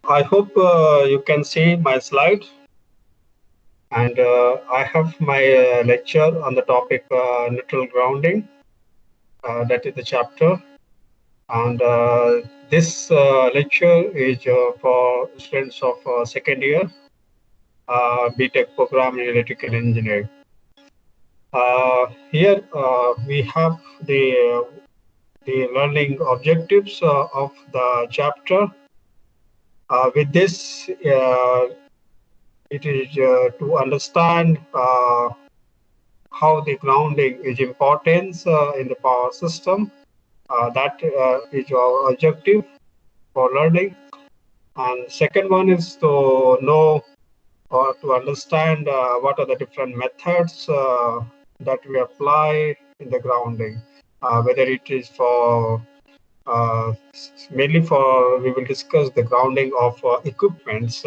I hope you can see my slide, and I have my lecture on the topic neutral grounding. That is the chapter, and this lecture is for students of second year BTech program in electrical engineering. Here we have the learning objectives of the chapter. With this, it is to understand how the grounding is important in the power system. That is our objective for learning. And second one is to know or to understand what are the different methods that we apply in the grounding, whether it is for mainly for we will discuss the grounding of equipments,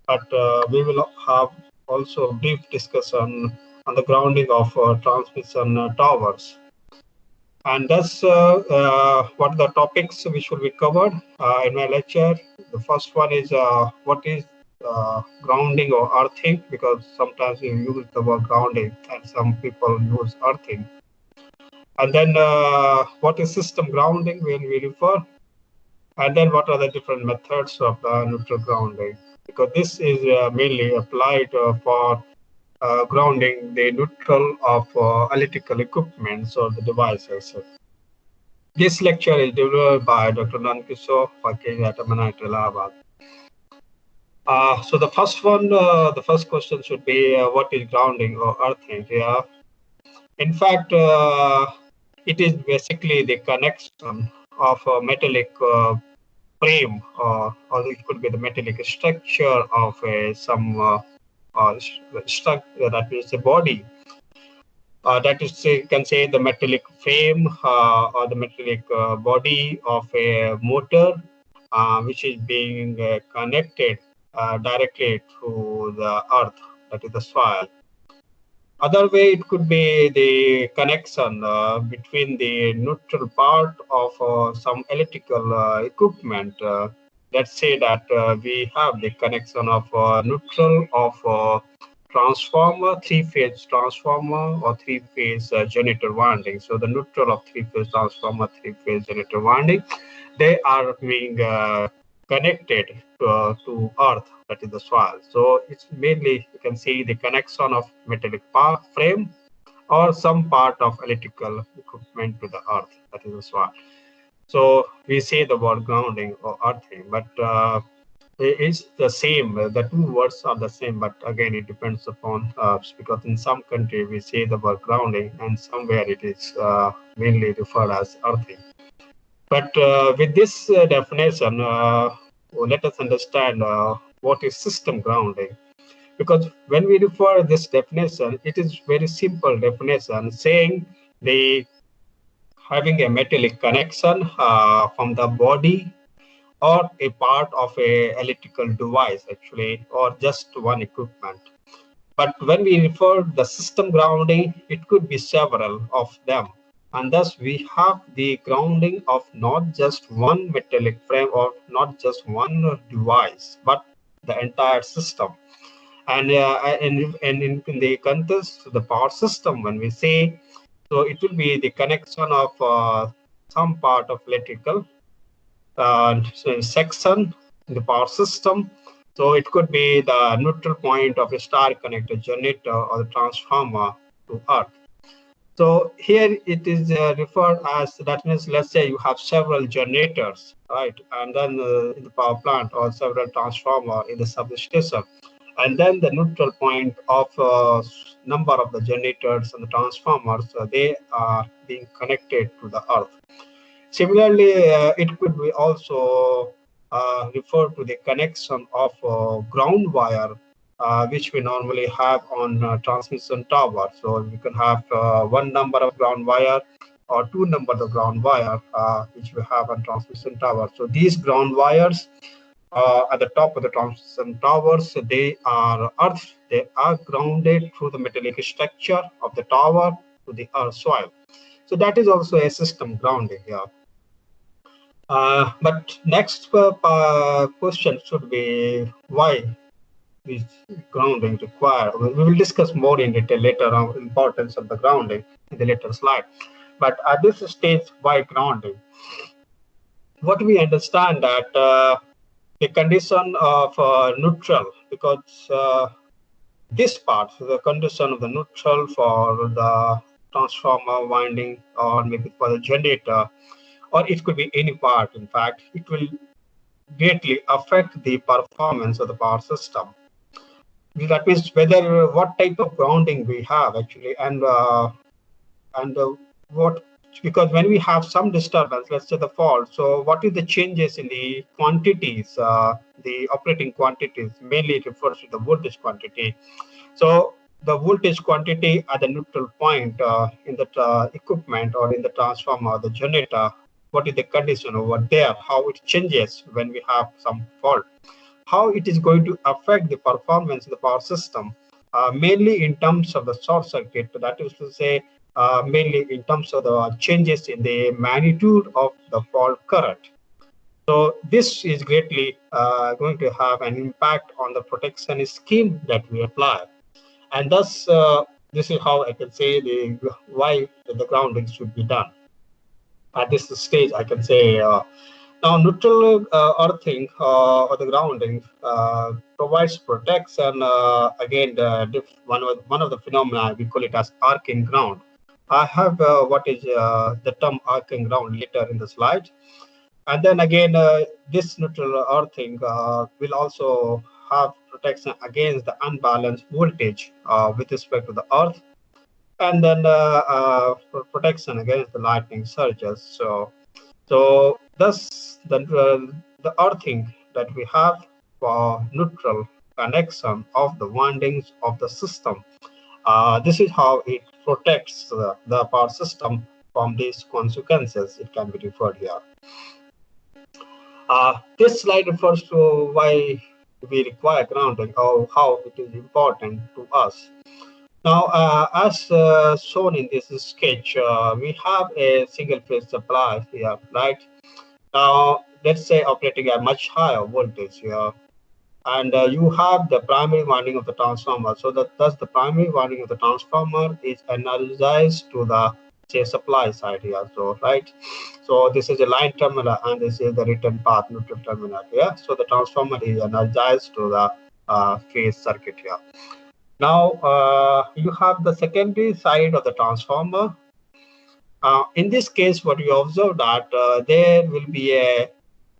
but we will have also brief discussion on the grounding of transmission towers. And that's what the topics which will be covered in my lecture. The first one is what is grounding or earthing, because sometimes we use the word grounding and some people use earthing. And then what is system grounding when we refer, and then what are the different methods of neutral grounding, because this is mainly applied for grounding the neutral of electrical equipments or the devices. This lecture is delivered by Dr. Nankishore Fakir at Amanite, Allahabad. So the first one, the first question should be what is grounding or earthing? Yeah. In fact, it is basically the connection of a metallic frame, or it could be the metallic structure of some structure, that is a body. That is, you can say, the metallic frame or the metallic body of a motor, which is being connected directly to the earth, that is the soil. Other way, it could be the connection between the neutral part of some electrical equipment. Let's say that we have the connection of neutral of transformer, three-phase transformer or three-phase generator winding. So the neutral of three-phase transformer, three-phase generator winding, they are being connected to earth, that is the soil. So it's mainly, you can see the connection of metallic frame or some part of electrical equipment to the earth, that is the soil. So we say the word grounding or earthing, but it's the same. The two words are the same, but again, it depends upon because in some country we say the word grounding, and somewhere it is mainly referred as earthing. But with this definition, let us understand what is system grounding. Because when we refer this definition, it is very simple definition saying the having a metallic connection from the body or a part of a electrical device, actually, or just one equipment. But when we refer the system grounding, it could be several of them. And thus we have the grounding of not just one metallic frame or not just one device, but the entire system. And in the context of the power system, when we say, so it will be the connection of some part of electrical section in the power system. So it could be the neutral point of a star connected generator or the transformer to earth. So here it is referred as, that means, let's say you have several generators, right? And then in the power plant, or several transformer in the substation. And then the neutral point of number of the generators and the transformers, they are being connected to the earth. Similarly, it could be also refer to the connection of ground wire, which we normally have on transmission tower. So you can have one number of ground wire or two numbers of ground wire, which we have on transmission tower. So these ground wires at the top of the transmission towers, they are earth. They are grounded through the metallic structure of the tower to the earth soil. So that is also a system grounding here. But next question should be why is grounding required? We will discuss more in detail later on importance of the grounding in the later slide. But at this stage, why grounding? What we understand that the condition of neutral, because this part, the condition of the neutral for the transformer winding or maybe for the generator, or it could be any part, in fact, it will greatly affect the performance of the power system. That means whether what type of grounding we have actually, and what, because when we have some disturbance, let's say the fault, so what is the changes in the quantities, the operating quantities, mainly it refers to the voltage quantity. So the voltage quantity at the neutral point in the equipment or in the transformer or the generator, what is the condition over there, how it changes when we have some fault, how it is going to affect the performance of the power system, mainly in terms of the short circuit, that is to say, mainly in terms of the changes in the magnitude of the fault current. So this is greatly going to have an impact on the protection scheme that we apply. And thus, this is how I can say why the grounding should be done. At this stage, I can say now neutral earthing or the grounding provides protection again one of the phenomena we call it as arcing ground. I have what is the term arcing ground later in the slide. And then again, this neutral earthing will also have protection against the unbalanced voltage with respect to the earth, and then protection against the lightning surges. So thus the earthing that we have for neutral connection of the windings of the system, this is how it protects the power system from these consequences. It can be referred here. This slide refers to why we require grounding or how it is important to us. Now, as shown in this sketch, we have a single phase supply here, right? Now, let's say operating at much higher voltage here, and you have the primary winding of the transformer. So that thus the primary winding of the transformer is energized to the say supply side here. So right, so this is a line terminal and this is the return path neutral terminal here. So the transformer is energized to the phase circuit here. Now you have the secondary side of the transformer. In this case, what we observe that there will be a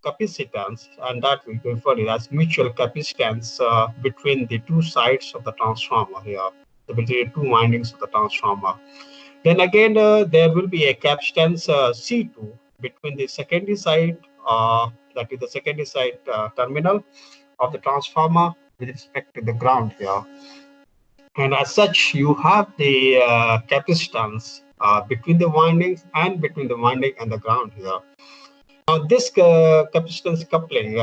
capacitance, and that we refer it as mutual capacitance between the two sides of the transformer here, between the two windings of the transformer. Then again, there will be a capacitance C2 between the secondary side, that is the secondary side terminal of the transformer with respect to the ground here. And as such, you have the capacitance between the windings and between the winding and the ground here. Now, this capacitance coupling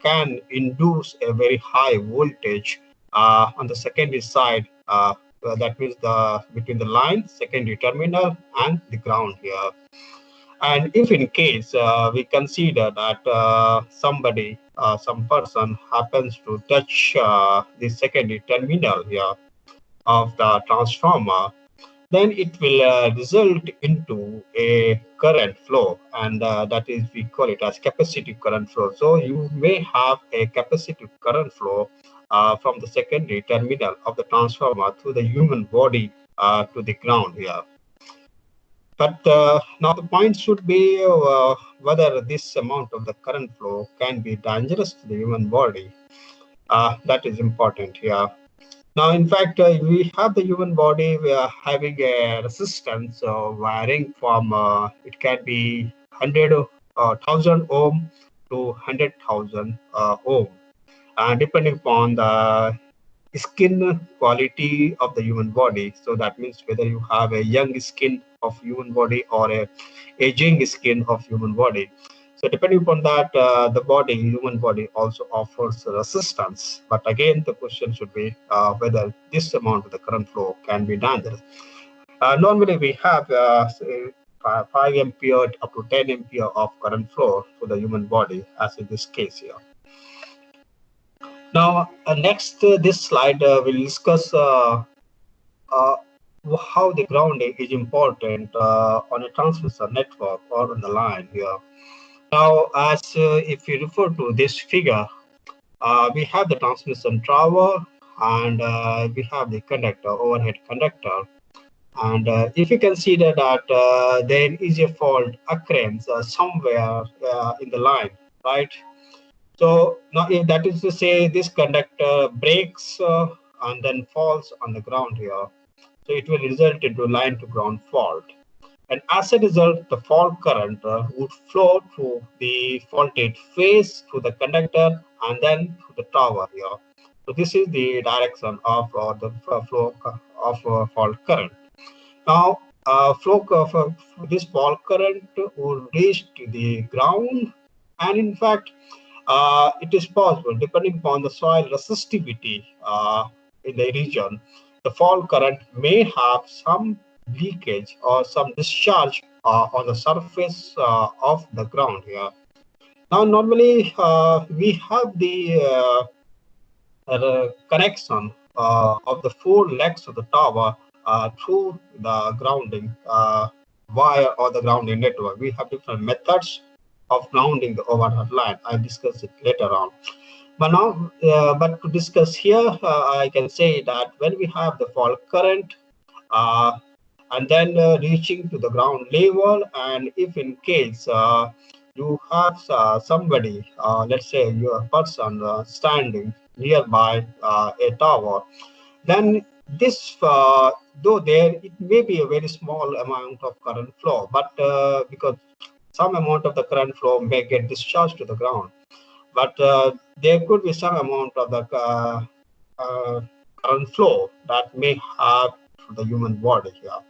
can induce a very high voltage on the secondary side. That means between the line, secondary terminal, and the ground here. And if in case we consider that somebody, some person happens to touch the secondary terminal here of the transformer, then it will result into a current flow, and that is we call it as capacitive current flow. So you may have a capacitive current flow from the secondary terminal of the transformer through the human body to the ground here. But now the point should be whether this amount of the current flow can be dangerous to the human body. That is important here. Now, in fact, we have the human body, we are having a resistance varying from, it can be 100,000 ohm to 100,000 ohm, depending upon the skin quality of the human body. So that means whether you have a young skin of human body or a aging skin of human body. So depending upon that, the human body also offers resistance. But again, the question should be whether this amount of the current flow can be dangerous. Normally, we have 5 ampere up to 10 ampere of current flow to the human body, as in this case here. Now, next, this slide will discuss uh, how the grounding is important on a transmission network or on the line here. Now, as if you refer to this figure, we have the transmission tower and we have the conductor, overhead conductor. And if you consider that there is a fault occurrence somewhere in the line, right? So now, if that is to say, this conductor breaks and then falls on the ground here. So it will result into line to ground fault. And as a result, the fault current would flow through the faulted phase through the conductor and then through the tower here. So this is the direction of the flow of fault current. Now, flow of this fault current would reach to the ground, and in fact, it is possible, depending upon the soil resistivity in the region, the fault current may have some leakage or some discharge on the surface of the ground here. Now, normally we have the connection of the 4 legs of the tower through the grounding wire or the grounding network. We have different methods of grounding the overhead line. I'll discuss it later on. But now, but to discuss here, I can say that when we have the fault current uh, and then reaching to the ground level, and if in case you have somebody, let's say you're a person standing nearby a tower, then this, though there it may be a very small amount of current flow, but because some amount of the current flow may get discharged to the ground, but there could be some amount of the current flow that may have to the human body here.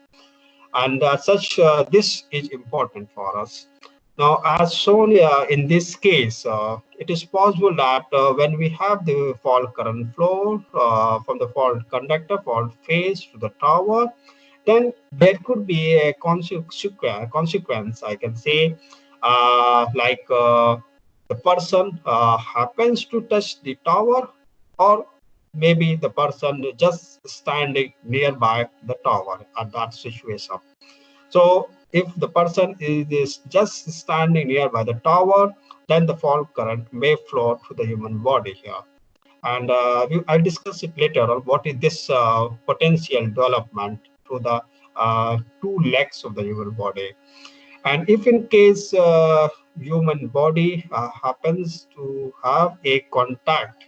And as such, this is important for us. Now, as shown in this case, it is possible that when we have the fault current flow from the fault conductor, fault phase to the tower, then there could be a consequence, I can say, like the person happens to touch the tower, or maybe the person just standing nearby the tower at that situation. So if the person is just standing nearby the tower, then the fault current may flow to the human body here. And I'll discuss it later on what is this potential development to the 2 legs of the human body. And if in case human body happens to have a contact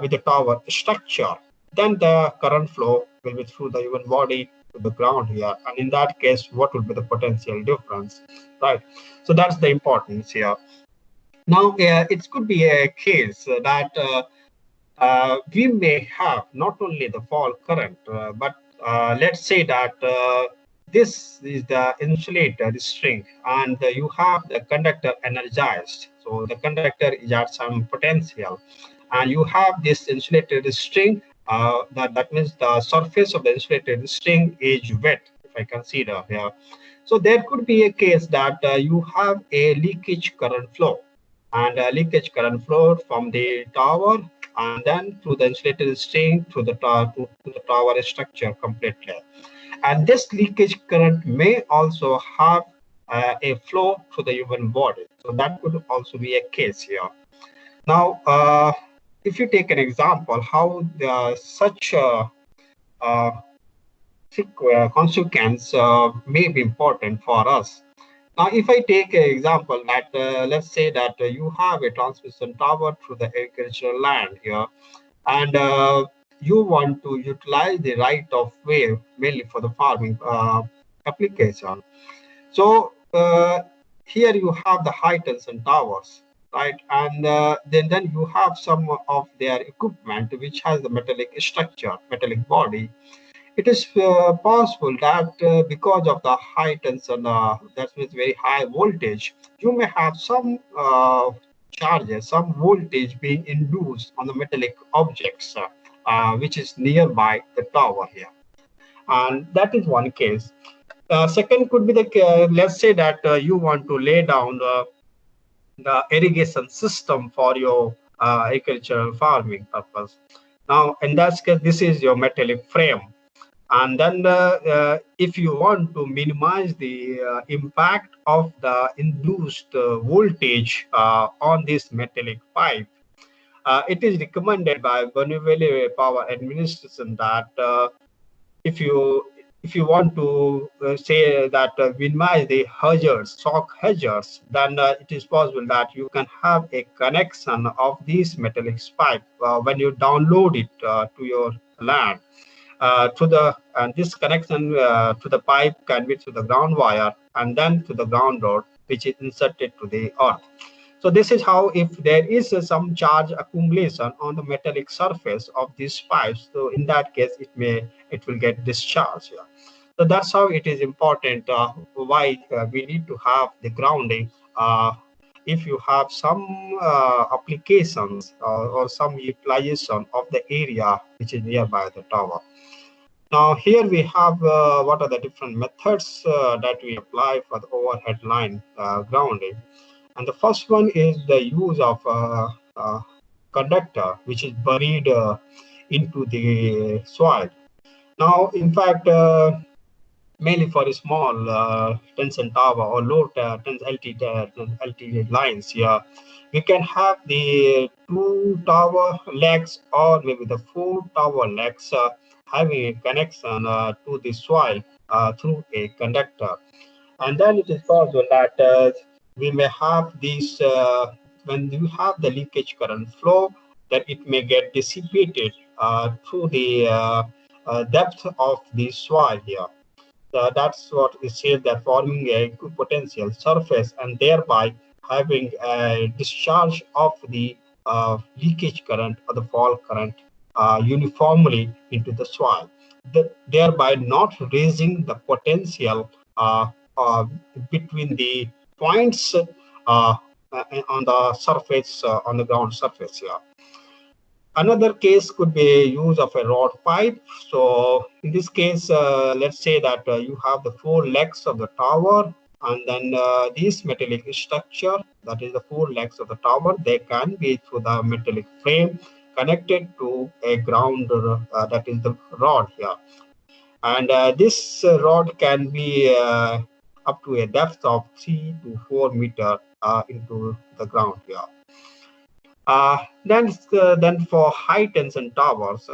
with the tower structure, then the current flow will be through the human body to the ground here. And in that case, what will be the potential difference, right? So that's the importance here. Now, it could be a case that we may have not only the fault current, but let's say that this is the insulator string, and you have the conductor energized. So the conductor is at some potential, and you have this insulated string. That means the surface of the insulated string is wet, if I consider here. So there could be a case that you have a leakage current flow, and leakage current flow from the tower and then through the insulated string to the tower structure completely. And this leakage current may also have a flow to the human body. So that could also be a case here. Now, if you take an example, how such consequence may be important for us. Now, if I take an example that let's say that you have a transmission tower through the agricultural land here, and you want to utilize the right of way mainly for the farming application. So here you have the high tension towers, right? And then you have some of their equipment which has the metallic structure, metallic body. It is possible that because of the high tension, that means very high voltage, you may have some charges, some voltage being induced on the metallic objects, which is nearby the tower here. And that is one case. Second could be let's say that you want to lay down the irrigation system for your agricultural farming purpose. Now, in that case, this is your metallic frame. And then if you want to minimize the impact of the induced voltage on this metallic pipe, it is recommended by Bonneville Power Administration that if you want to say that minimize the hazards, shock hazards, then it is possible that you can have a connection of this metallic pipe when you download it to your land. To the and this connection to the pipe can be to the ground wire and then to the ground rod, which is inserted to the earth. So this is how, if there is some charge accumulation on the metallic surface of these pipes, so in that case it will get discharged. Yeah. So that's how it is important why we need to have the grounding. If you have some applications or some utilization of the area which is nearby the tower. Now here we have what are the different methods that we apply for the overhead line grounding. And the first one is the use of a conductor which is buried into the soil. Now, in fact, mainly for a small tension tower or low LT lines here, we can have the 2 tower legs or maybe the 4 tower legs having a connection to the soil through a conductor. And then it is possible that we may have these, when you have the leakage current flow, that it may get dissipated through the depth of the soil here. That's what is said, that forming a potential surface and thereby having a discharge of the leakage current or the fall current uniformly into the soil, thereby not raising the potential uh, uh, between the points on the surface, on the ground surface here. Another case could be use of a rod pipe. So in this case, let's say that you have the 4 legs of the tower, and then this metallic structure, that is the 4 legs of the tower, they can be through the metallic frame connected to a ground, that is the rod here. And this rod can be up to a depth of 3 to 4 meter into the ground here. Then for high tension towers,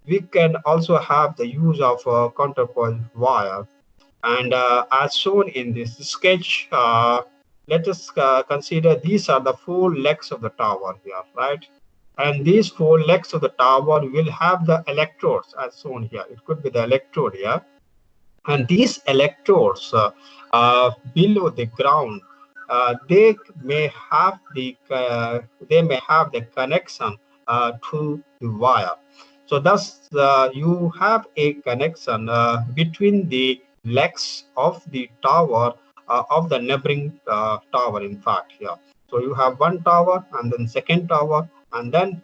we can also have the use of counterpoise wire. And as shown in this sketch, let us consider these are the 4 legs of the tower here, right? And these 4 legs of the tower will have the electrodes as shown here. It could be the electrode here. And these electrodes below the ground, they may have the connection to the wire. So thus you have a connection between the legs of the tower of the neighboring tower, in fact here. So you have one tower and then second tower, and then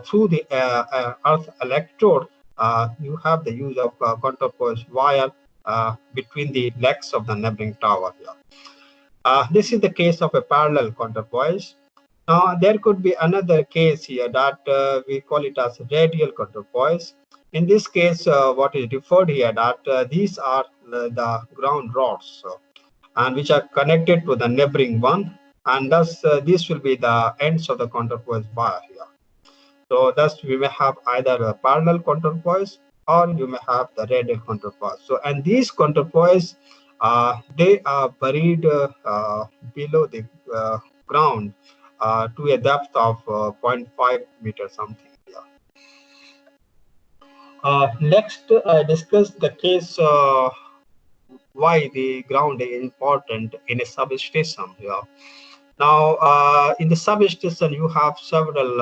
through the earth electrode, you have the use of counterpoise wire between the legs of the neighboring tower here. This is the case of a parallel counterpoise. Now, there could be another case here that we call it as radial counterpoise. In this case, what is referred here that these are the ground rods and which are connected to the neighboring one, and thus this will be the ends of the counterpoise wire here. So thus we may have either a parallel counterpoise or you may have the radial counterpoise. So, and these counterpoise, they are buried below the ground to a depth of 0.5 meter something. Next, I discuss the case why the ground is important in a substation here. Now, in the substation, you have several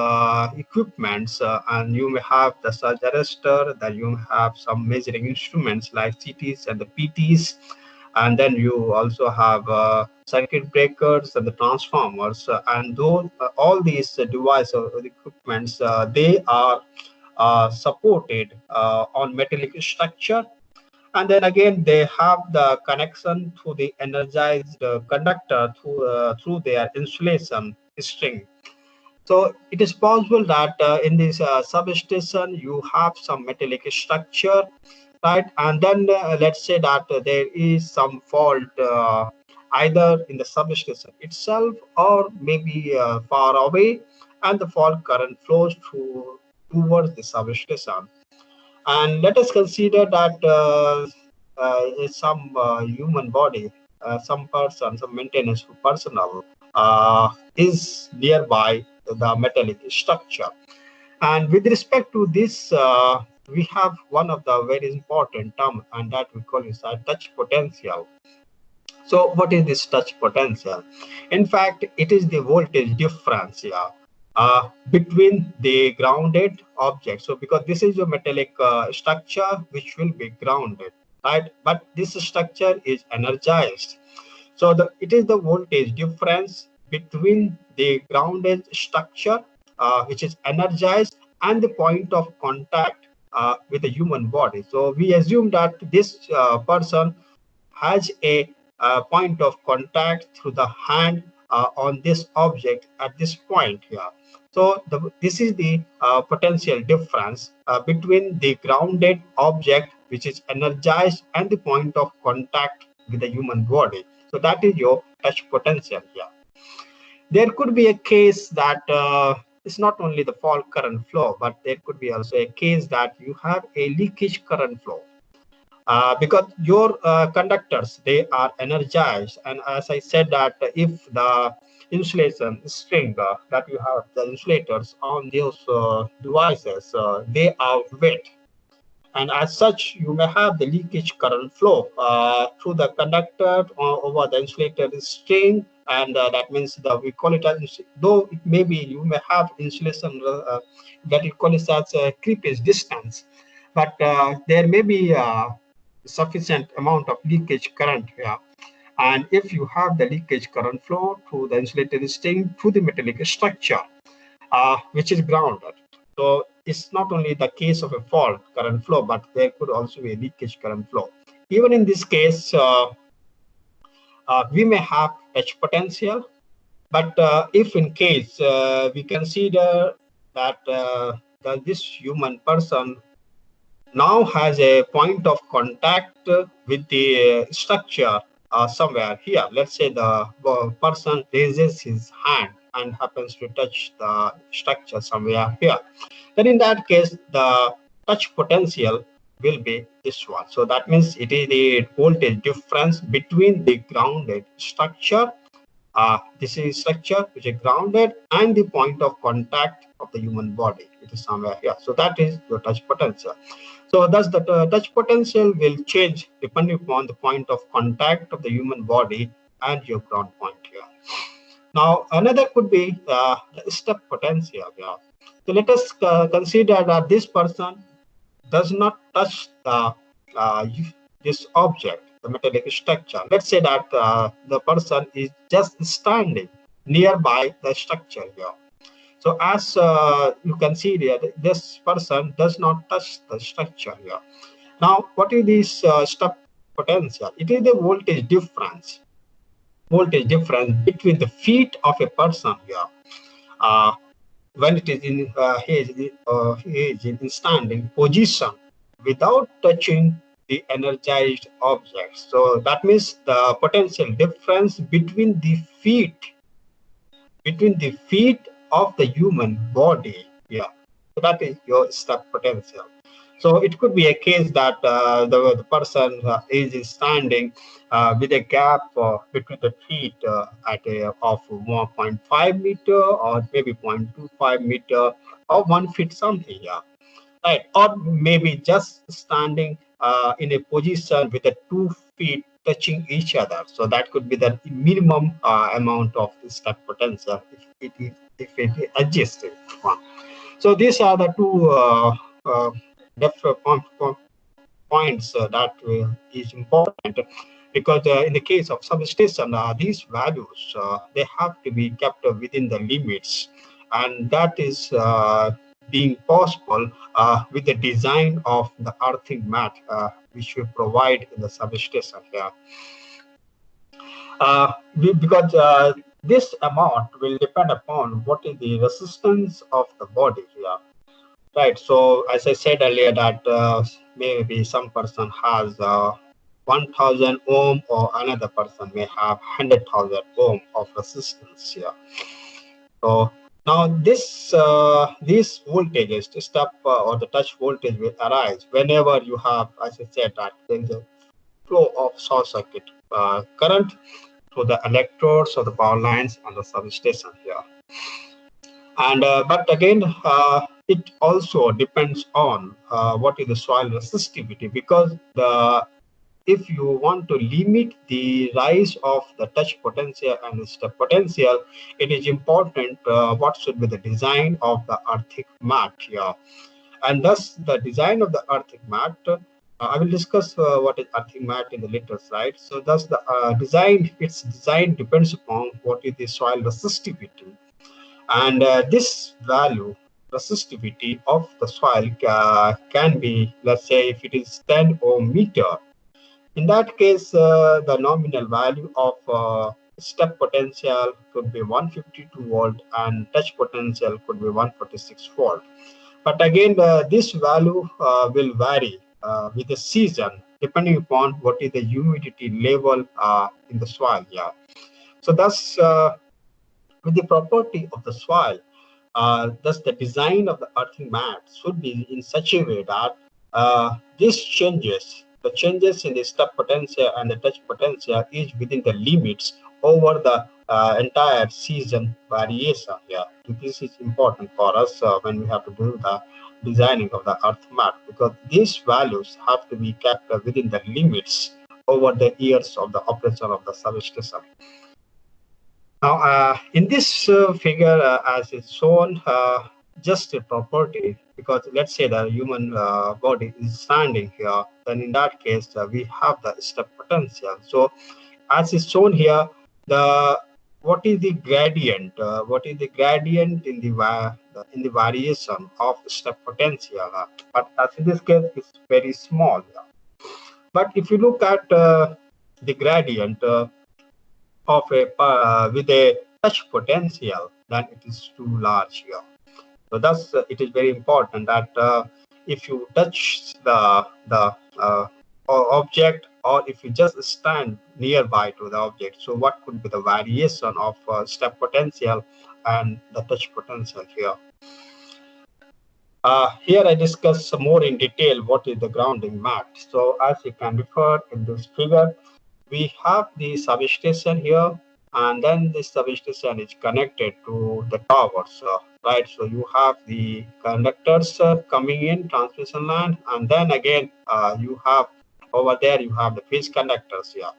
equipments, and you may have the surge arrestor, then you have some measuring instruments like CTs and the PTs, and then you also have circuit breakers and the transformers, and those all these devices or equipments, they are supported on metallic structure, And then again, they have the connection to the energized conductor through their insulation string. So it is possible that in this substation you have some metallic structure, right? And then let's say that there is some fault either in the substation itself or maybe far away, and the fault current flows towards the substation. And let us consider that some human body, some person, some maintenance personnel is nearby the metallic structure. And with respect to this, we have one of the very important term, and that we call is a touch potential. So what is this touch potential? In fact, it is the voltage difference here between the grounded object. So because this is a metallic structure which will be grounded, right? But this structure is energized. So it is the voltage difference between the grounded structure, which is energized, and the point of contact with the human body. So we assume that this person has a point of contact through the hand on this object at this point here. So this is the potential difference between the grounded object, which is energized, and the point of contact with the human body. So that is your touch potential here. There could be a case that it's not only the fault current flow, but there could be also a case that you have a leakage current flow. Because your conductors, they are energized, and as I said that if the insulation string that you have the insulators on those devices, they are wet, and as such you may have the leakage current flow through the conductor over the insulator string, and that means that we call it as, though it may be you may have insulation that we call it as creepage distance, but there may be sufficient amount of leakage current here. And if you have the leakage current flow through the insulated string through the metallic structure, which is grounded. So it's not only the case of a fault current flow, but there could also be a leakage current flow. Even in this case, we may have touch potential, but if in case we consider that this human person now has a point of contact with the structure somewhere here. Let's say the person raises his hand and happens to touch the structure somewhere here. Then in that case, the touch potential will be this one. So that means it is the voltage difference between the grounded structure, this is structure which is grounded, and the point of contact of the human body. It is somewhere here. So that is your touch potential. So thus the touch potential will change depending upon the point of contact of the human body and your ground point here. Now another could be the step potential here. So let us consider that this person does not touch this object, the metallic structure. Let's say that the person is just standing nearby the structure here. So as you can see there, this person does not touch the structure here. Now, what is this step potential? It is the voltage difference between the feet of a person here. When it is in he is in standing position without touching the energized object. So that means the potential difference between the feet of the human body. Yeah, so that is your step potential. So it could be a case that the person is standing with a gap between the feet at of 1.5 meter or maybe 0.25 meter or 1 feet something. Yeah, right. Or maybe just standing in a position with the 2 feet touching each other. So that could be the minimum amount of the step potential if it adjusted one. So these are the two points that is important, because in the case of substation, these values they have to be kept within the limits, and that is being possible with the design of the earthing mat which we provide in the substation here. Because this amount will depend upon what is the resistance of the body here. Right. So as I said earlier, that maybe some person has 1,000 ohm, or another person may have 100,000 ohm of resistance here. So now these voltages, the step or the touch voltage will arise whenever you have, as I said, that there is a flow of short circuit current through the electrodes or the power lines on the substation here. And but again, it also depends on what is the soil resistivity, because if you want to limit the rise of the touch potential and the step potential, it is important what should be the design of the earthing mat here. And thus the design of the earthing mat, I will discuss what is earthing mat in the later slide. So thus the its design depends upon what is the soil resistivity. And this value, resistivity of the soil, can be, let's say, if it is 10 ohm meter, in that case, the nominal value of step potential could be 152 volt and touch potential could be 146 volt. But again, this value will vary with the season, depending upon what is the humidity level in the soil. Yeah. So thus, with the property of the soil, thus the design of the earthing mat should be in such a way that these changes, the changes in the step potential and the touch potential, is within the limits over the entire season variation here. This is important for us when we have to do the designing of the earth mat, because these values have to be kept within the limits over the years of the operation of the substation. Now, in this figure, as it's shown, just a property, because let's say the human body is standing here, then in that case, we have the step potential. So, as is shown here, what is the gradient? What is the gradient in the variation of step potential? But as in this case, it's very small. But if you look at the gradient, of with a touch potential, then it is too large here. So thus it is very important that if you touch the object, or if you just stand nearby to the object, so what could be the variation of step potential and the touch potential here. Here I discuss some more in detail what is the grounding mat. So as you can refer in this figure, we have the substation here, and then this substation is connected to the towers, right? So you have the conductors coming in transmission line, and then again you have over there you have the phase conductors here.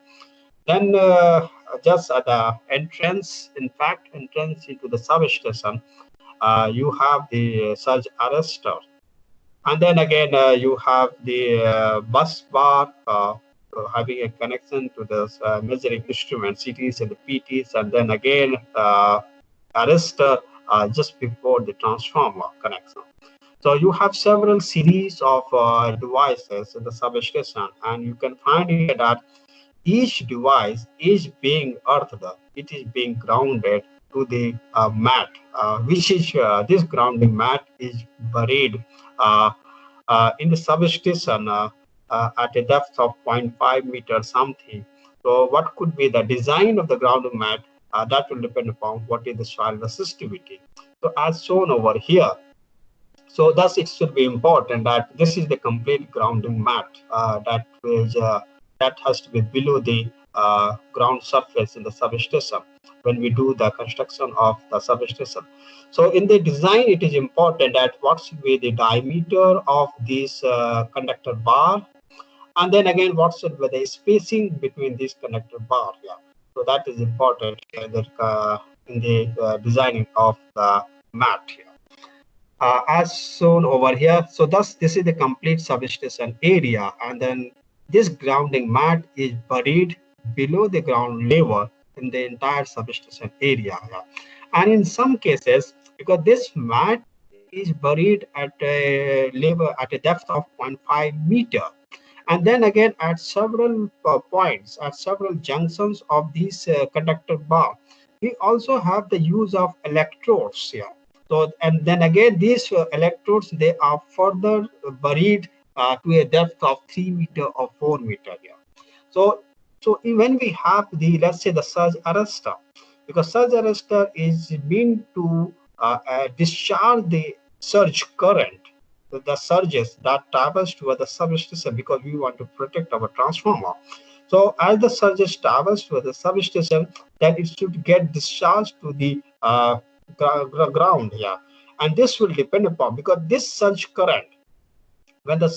Then just at the entrance, in fact, entrance into the substation, you have the surge arrestor. And then again, you have the bus bar having a connection to the measuring instruments, CTs and the PTs, and then again, arrestor just before the transformer connection. So you have several series of devices in the substation, and you can find here that each device is being earthed, it is being grounded to the mat, which is this grounding mat is buried in the substation at a depth of 0.5 meters something. So what could be the design of the grounding mat? That will depend upon what is the soil resistivity. So as shown over here, so thus it should be important that this is the complete grounding mat that has to be below the ground surface in the substation when we do the construction of the substation. So in the design, it is important that what should be the diameter of this conductor bar, and then again what should be the spacing between this conductor bar. Yeah. So that is important in the designing of the mat here. As shown over here, so thus this is the complete substation area, and then this grounding mat is buried below the ground level in the entire substation area. And in some cases, because this mat is buried at a level at a depth of 0.5 meter. And then again at several points, at several junctions of these conductor bar, we also have the use of electrodes here. So, and then again, these electrodes, they are further buried to a depth of 3 meter or 4 meter here. So, when we have the, let's say, the surge arrestor, because surge arrestor is meant to discharge the surge current, the surges that travels toward the substation, because we want to protect our transformer. So as the surges travels toward the substation, then it should get discharged to the ground here. And this will depend upon, because this surge current, when the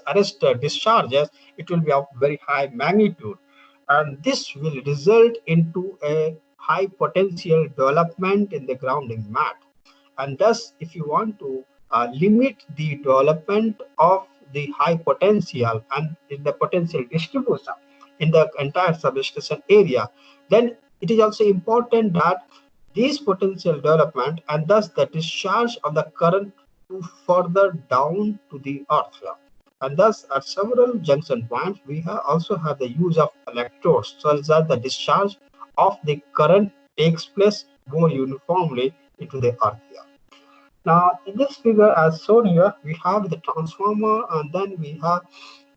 arrestor discharges, it will be of very high magnitude, and this will result into a high potential development in the grounding mat. And thus, if you want to limit the development of the high potential and in the potential distribution in the entire substation area, then it is also important that these potential development and thus the discharge of the current to further down to the earth. And thus at several junction points, we also have the use of electrodes such that the discharge of the current takes place more uniformly into the earth here. Now, in this figure, as shown here, we have the transformer, and then we have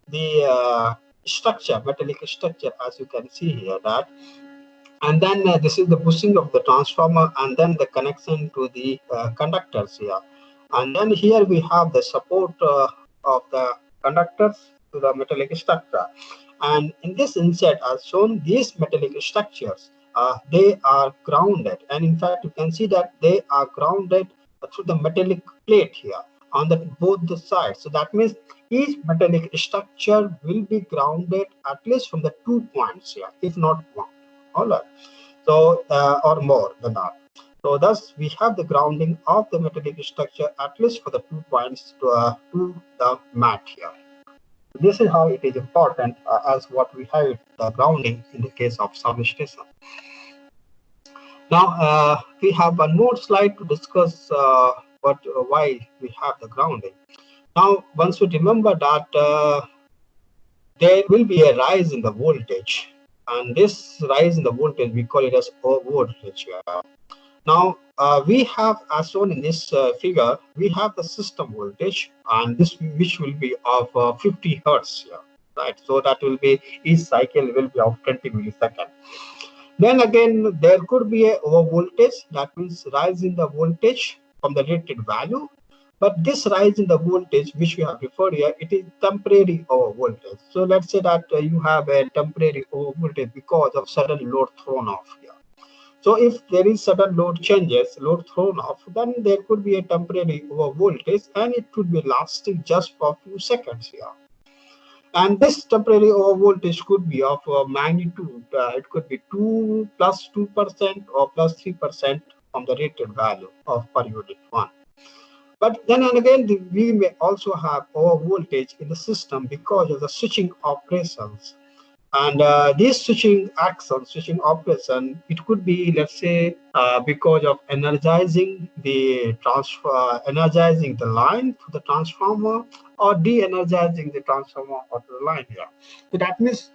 the structure, metallic structure, as you can see here. That, and then this is the bushing of the transformer, and then the connection to the conductors here. And then here we have the support of the conductors to the metallic structure. And in this inset, as shown, these metallic structures, they are grounded, and in fact you can see that they are grounded through the metallic plate here on the both the sides. So that means each metallic structure will be grounded at least from the 2 points here, if not one. All right. So or more than that. So thus we have the grounding of the metallic structure at least for the 2 points to the mat here. This is how it is important as what we have the grounding in the case of substation. Now we have one more slide to discuss why we have the grounding. Now once we remember that there will be a rise in the voltage, and this rise in the voltage we call it as voltage. Now we have, as shown in this figure, we have the system voltage, and this which will be of 50 hertz here, right? So that will be, each cycle will be of 20 milliseconds. Then again, there could be a over voltage, that means rise in the voltage from the rated value. But this rise in the voltage, which we have referred here, it is temporary over voltage. So let's say that you have a temporary over voltage because of sudden load thrown off here. So if there is sudden load changes, load thrown off, then there could be a temporary over voltage, and it could be lasting just for a few seconds here. And this temporary over voltage could be of magnitude. It could be 2 plus 2% or plus 3% from the rated value of per unit 1. But then and again, we may also have over voltage in the system because of the switching operations. And this switching action, switching operation, it could be, let's say, because of energizing the energizing the line to the transformer, or de-energizing the transformer or the line here. So that means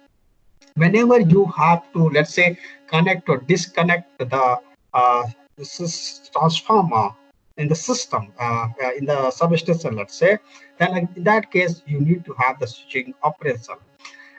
whenever you have to, let's say, connect or disconnect the transformer in the system, in the substation, let's say, then in that case, you need to have the switching operation.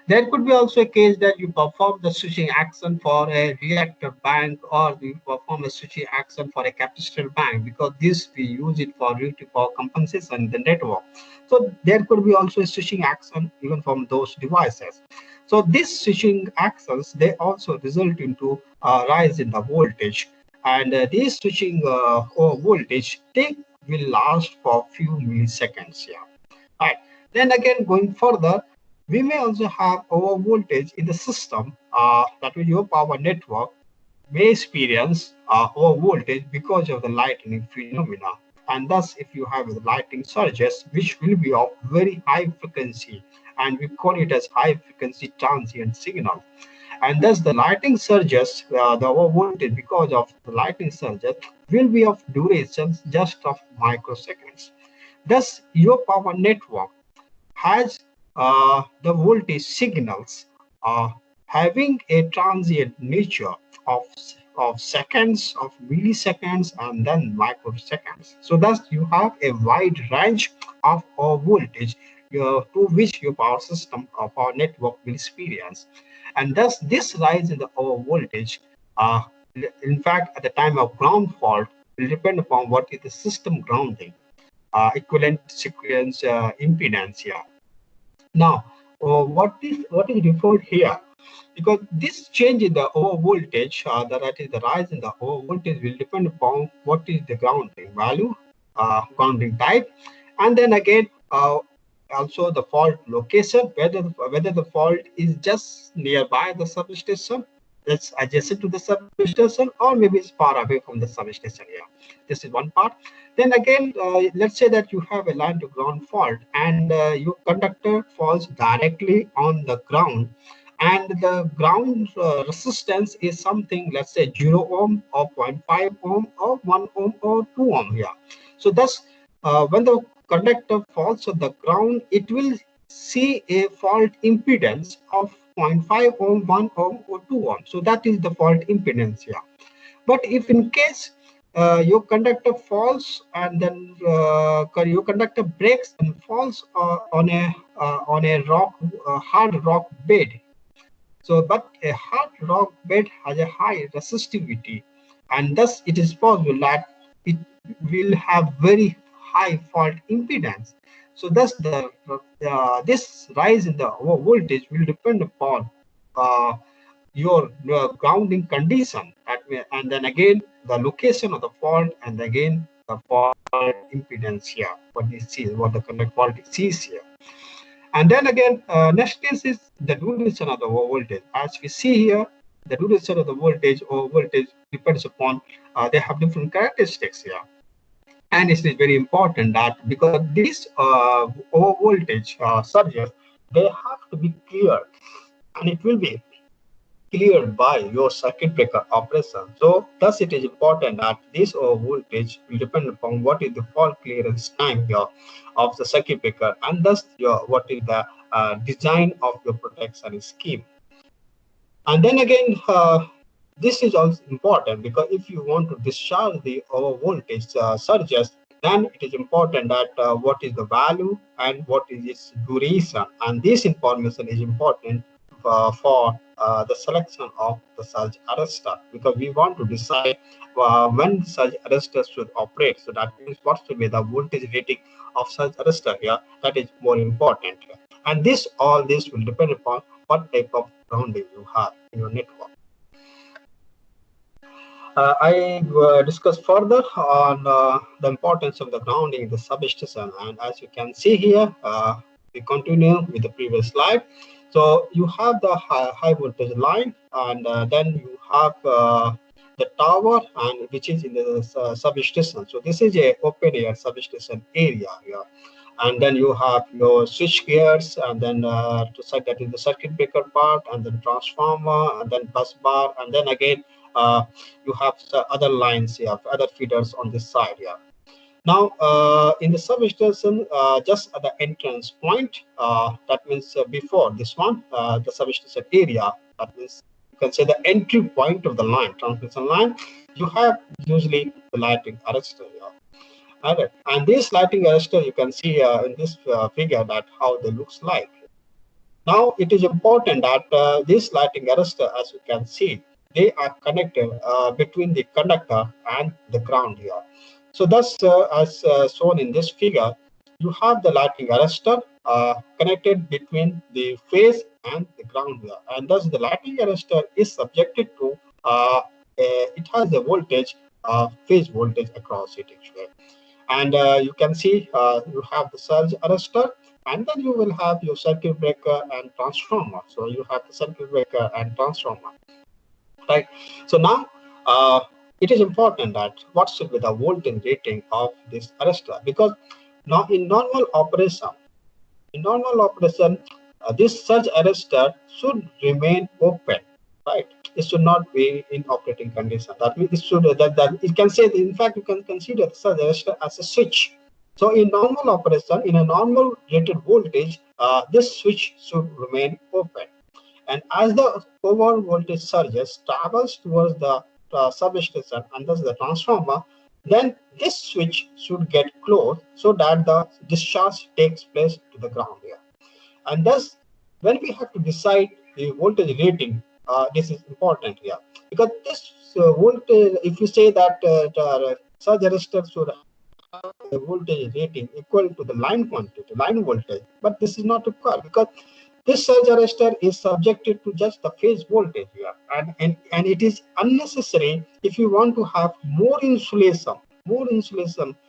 There could be also a case that you perform the switching action for a reactor bank, or you perform a switching action for a capacitive bank, because this we use it for relative power compensation in the network. So there could be also a switching action even from those devices. So these switching actions, they also result into a rise in the voltage, and these switching voltage, they will last for a few milliseconds here. Right. Then again, going further, we may also have over voltage in the system, that will your power network may experience over voltage because of the lightning phenomena. And thus, if you have the lightning surges, which will be of very high frequency, and we call it as high frequency transient signal. and thus the lighting surges, the voltage because of the lighting surges will be of durations just of microseconds. Thus, your power network has the voltage signals having a transient nature of seconds, of milliseconds, and then microseconds. So thus you have a wide range of voltage to which your power system or power network will experience. And thus this rise in the voltage, uh, in fact, at the time of ground fault, will depend upon what is the system grounding, equivalent sequence impedance here. Now, what is referred here? Because this change in the over voltage, that is the rise in the over voltage, will depend upon what is the grounding value, grounding type, and then again also the fault location, whether the fault is just nearby the substation, that's adjacent to the substation, or maybe it's far away from the substation. Yeah, this is one part. Then again, let's say that you have a line to ground fault, and your conductor falls directly on the ground, and the ground resistance is something, let's say 0 ohm or zero point 0.5 ohm or 1 ohm or 2 ohm here. So thus, when the conductor falls on the ground, it will see a fault impedance of 0.5 ohm, 1 ohm or 2 ohm. So that is the fault impedance here. But if in case your conductor falls, and then your conductor breaks and falls on a rock, hard rock bed. So, but a hard rock bed has a high resistivity, and thus it is possible that it will have very high fault impedance. So, thus this rise in the voltage will depend upon uh, your grounding condition, and then again the location of the fault, and again the fault impedance here. What the conductor fault sees here. And then again, next case is the duration of the voltage. As we see here, the duration of the voltage or voltage depends upon, they have different characteristics here. And it is very important that because these over voltage surges, they have to be cleared, and it will be cleared by your circuit breaker operation. So thus it is important that this voltage will depend upon what is the fault clearance time here of the circuit breaker, and thus what is the design of your protection scheme. And then again, this is also important because if you want to discharge the over voltage surges, then it is important that what is the value and what is its duration, and this information is important for the selection of the surge arrestor, because we want to decide when surge arrestor should operate. So that means what should be the voltage rating of surge arrestor here, that is more important. And all this will depend upon what type of grounding you have in your network. I discuss further on the importance of the grounding in the substation, and as you can see here, we continue with the previous slide. So you have the high voltage line, and then you have the tower, and which is in the substation. So this is a open air substation area here. And then you have your switch gears, and then that is the circuit breaker part, and then transformer, and then bus bar, and then again you have other lines here, other feeders on this side here. Now, in the substation, just at the entrance point, that means before this one, the substation area, that means you can say the entry point of the line, transmission line, you have usually the lighting arrestor here. Alright, and this lighting arrestor, you can see in this figure that how they looks like. Now it is important that this lighting arrestor, as you can see, they are connected between the conductor and the ground here. So thus, as shown in this figure, you have the lighting arrestor connected between the phase and the ground here, and thus the lighting arrestor is subjected to it has a voltage, phase voltage across it actually. And you can see you have the surge arrestor, and then you will have your circuit breaker and transformer. So you have the circuit breaker and transformer, right? So now it is important that what should be the voltage rating of this arrestor, because now in normal operation, this surge arrestor should remain open right? It should not be in operating condition. That means it should that it can say that, in fact, you can consider such as a switch. So in normal operation, in a normal rated voltage, this switch should remain open. And as the overall voltage surges, travels towards the substation and thus the transformer, then this switch should get closed so that the discharge takes place to the ground here. And thus, when we have to decide the voltage rating, this is important here, because this voltage, if you say that the surge resistor should have the voltage rating equal to the line quantity, line voltage, but this is not required, because this surge arrestor is subjected to just the phase voltage here, and it is unnecessary if you want to have more insulation